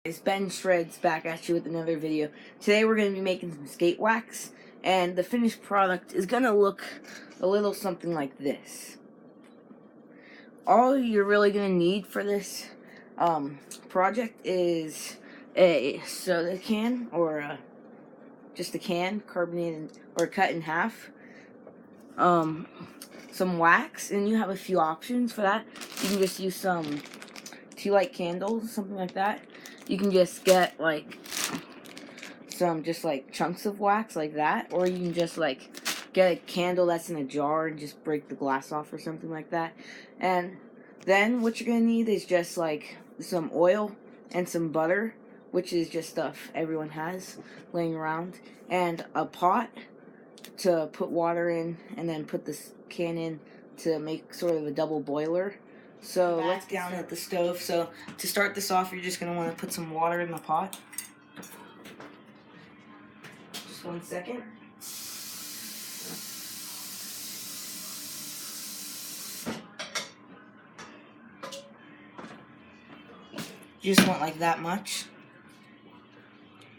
It's Ben Shreds back at you with another video. Today we're going to be making some skate wax, and the finished product is going to look a little something like this. All you're really going to need for this project is a soda can, or just a can, carbonated or cut in half, some wax, and you have a few options for that. You can just use some tea light candles, something like that. You can just get like some just like chunks of wax like that, or you can just like get a candle that's in a jar and just break the glass off or something like that. And then what you're gonna need is just like some oil and some butter, which is just stuff everyone has laying around, and a pot to put water in, and then put this can in to make sort of a double boiler. So let's get down at the stove. So to start this off, you're just going to want to put some water in the pot. Just 1 second. You just want like that much.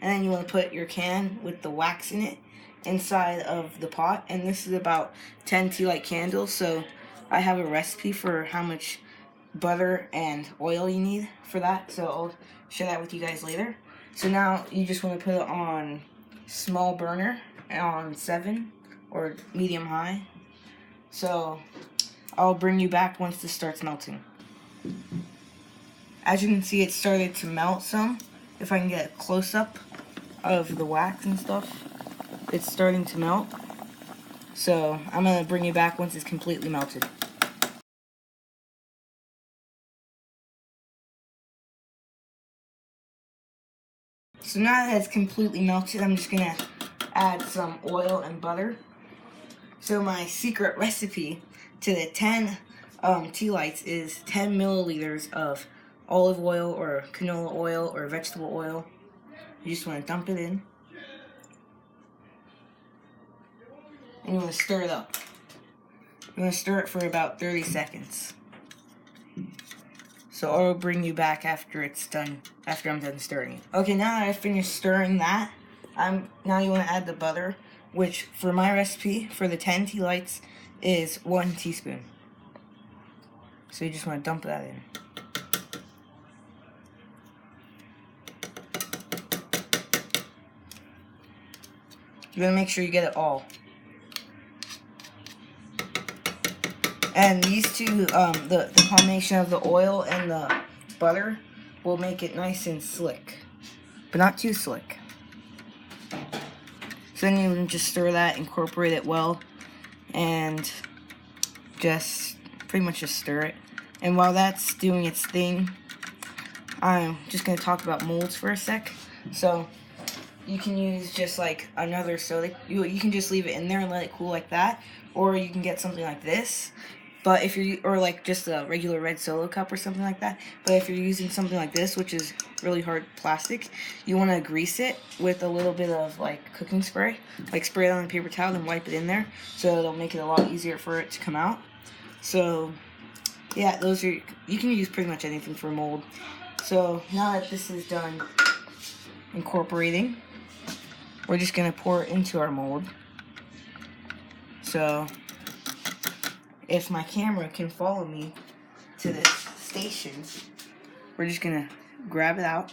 And then you want to put your can with the wax in it inside of the pot. And this is about 10 tea light candles. So I have a recipe for how much butter and oil you need for that, so I'll share that with you guys later. So now you just want to put it on small burner on 7 or medium high. So I'll bring you back once this starts melting. As you can see, it started to melt some. If I can get a close-up of the wax and stuff, it's starting to melt. So I'm going to bring you back once it's completely melted. So now that it's completely melted, I'm just going to add some oil and butter. So my secret recipe to the 10 tea lights is 10 milliliters of olive oil or canola oil or vegetable oil. You just want to dump it in. And you want to stir it up. You want to stir it for about 30 seconds. So I'll bring you back after it's done, after I'm done stirring it. Okay, now that I finished stirring that, now you want to add the butter, which for my recipe, for the 10 tea lights, is 1 teaspoon. So you just want to dump that in. You want to make sure you get it all. And these two, the combination of the oil and the butter will make it nice and slick, but not too slick. So then you can just stir that, incorporate it well, and just pretty much just stir it. And while that's doing its thing, I'm just going to talk about molds for a sec. So you can use just like another soda. You can just leave it in there and let it cool like that, or you can get something like this. But if you're, or like just a regular red Solo cup or something like that. But if you're using something like this, which is really hard plastic, you want to grease it with a little bit of like cooking spray. Like spray it on a paper towel and wipe it in there, so it'll make it a lot easier for it to come out. So yeah, those are, you can use pretty much anything for a mold. So now that this is done incorporating, we're just going to pour it into our mold. So if my camera can follow me to this station, we're just going to grab it out.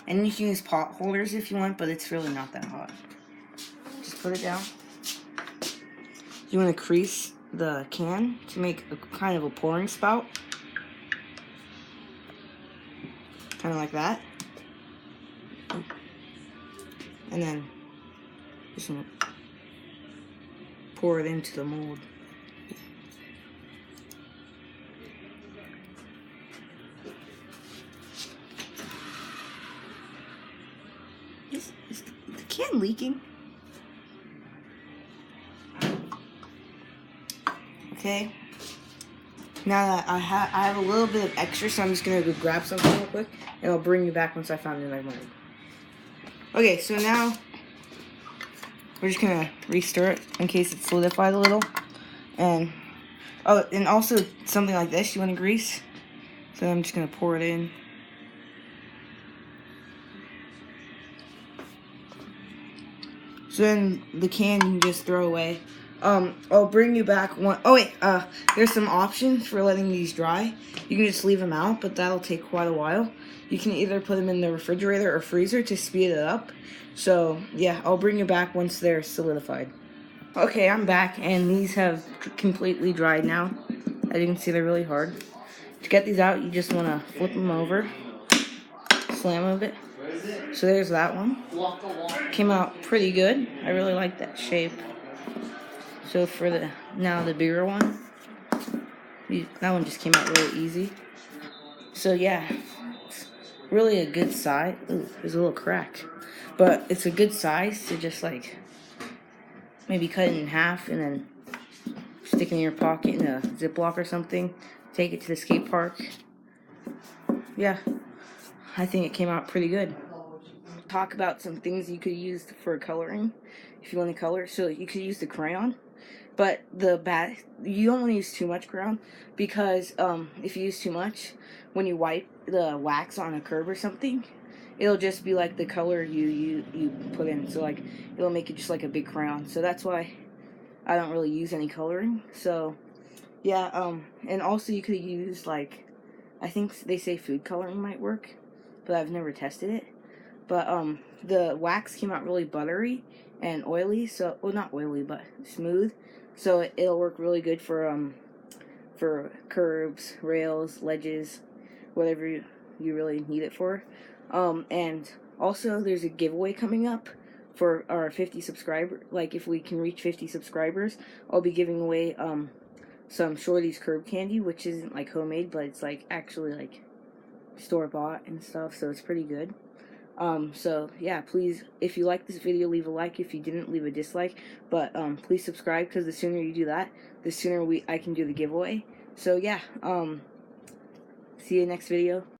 And you can use pot holders if you want, but it's really not that hot. Just put it down. You want to crease the can to make a kind of a pouring spout. Kind of like that. And then just going to pour it into the mold. Is the can leaking? Okay. Now that I have a little bit of extra, so I'm just gonna go grab something real quick, and I'll bring you back once I found another mold. Okay, so now we're just gonna re-stir it in case it's solidified a little, and oh, and also something like this you want to grease. So I'm just gonna pour it in. So then the can you can just throw away. I'll bring you back one. Oh wait, there's some options for letting these dry. You can just leave them out, but that'll take quite a while. You can either put them in the refrigerator or freezer to speed it up. So yeah, I'll bring you back once they're solidified. Okay, I'm back, and these have completely dried now. As you can see, they're really hard. To get these out, you just want to flip them over, slam them a bit. So there's that one. Came out pretty good. I really like that shape. So for the bigger one, that one just came out really easy. So yeah, it's really a good size. Ooh, there's a little crack, but it's a good size to just like maybe cut it in half and then stick it in your pocket in a Ziploc or something. Take it to the skate park. Yeah, I think it came out pretty good. Talk about some things you could use for coloring if you want to color. So you could use the crayon, but you don't want to use too much crayon because if you use too much, when you wipe the wax on a curb or something, it'll just be like the color you put in. So like it'll make it just like a big crayon. So that's why I don't really use any coloring. So yeah, and also you could use like, I think they say food coloring might work, but I've never tested it. But the wax came out really buttery and oily, so well, not oily but smooth. So it'll work really good for curbs, rails, ledges, whatever you really need it for. And also there's a giveaway coming up for our 50 subscribers. Like if we can reach 50 subscribers, I'll be giving away some Shorty's curb candy, which isn't like homemade, but it's like actually like store-bought and stuff, so it's pretty good. So yeah, please, if you like this video, leave a like. If you didn't, leave a dislike. But please subscribe, because the sooner you do that, the sooner I can do the giveaway. So yeah, see you next video.